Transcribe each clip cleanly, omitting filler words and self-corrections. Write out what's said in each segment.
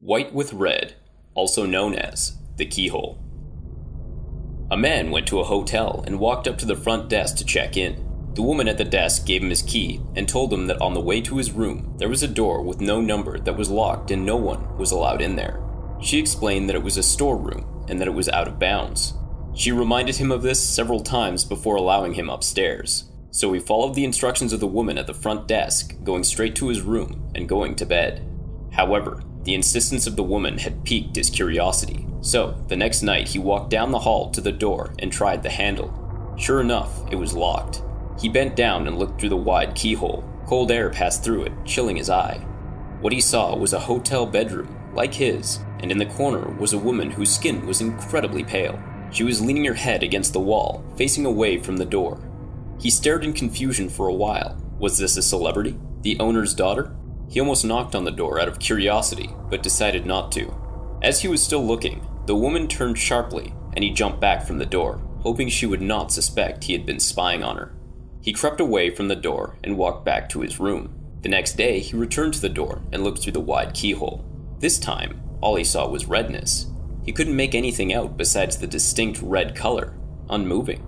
White with red, also known as the keyhole. A man went to a hotel and walked up to the front desk to check in. The woman at the desk gave him his key and told him that on the way to his room, there was a door with no number that was locked and no one was allowed in there. She explained that it was a storeroom and that it was out of bounds. She reminded him of this several times before allowing him upstairs. So he followed the instructions of the woman at the front desk, going straight to his room and going to bed. However, the insistence of the woman had piqued his curiosity, so the next night he walked down the hall to the door and tried the handle. Sure enough, it was locked. He bent down and looked through the wide keyhole. Cold air passed through it, chilling his eye. What he saw was a hotel bedroom, like his, and in the corner was a woman whose skin was incredibly pale. She was leaning her head against the wall, facing away from the door. He stared in confusion for a while. Was this a celebrity? The owner's daughter? He almost knocked on the door out of curiosity, but decided not to. As he was still looking, the woman turned sharply, and he jumped back from the door, hoping she would not suspect he had been spying on her. He crept away from the door and walked back to his room. The next day, he returned to the door and looked through the wide keyhole. This time, all he saw was redness. He couldn't make anything out besides the distinct red color, unmoving.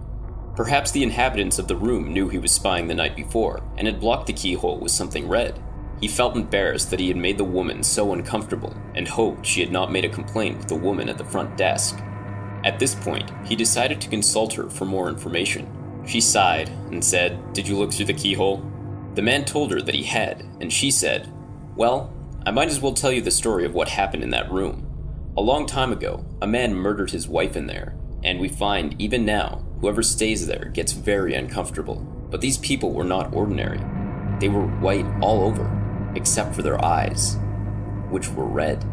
Perhaps the inhabitants of the room knew he was spying the night before and had blocked the keyhole with something red. He felt embarrassed that he had made the woman so uncomfortable and hoped she had not made a complaint with the woman at the front desk. At this point, he decided to consult her for more information. She sighed and said, "Did you look through the keyhole?" The man told her that he had, and she said, "Well, I might as well tell you the story of what happened in that room. A long time ago, a man murdered his wife in there, and we find, even now, whoever stays there gets very uncomfortable. But these people were not ordinary. They were white all over, except for their eyes, which were red."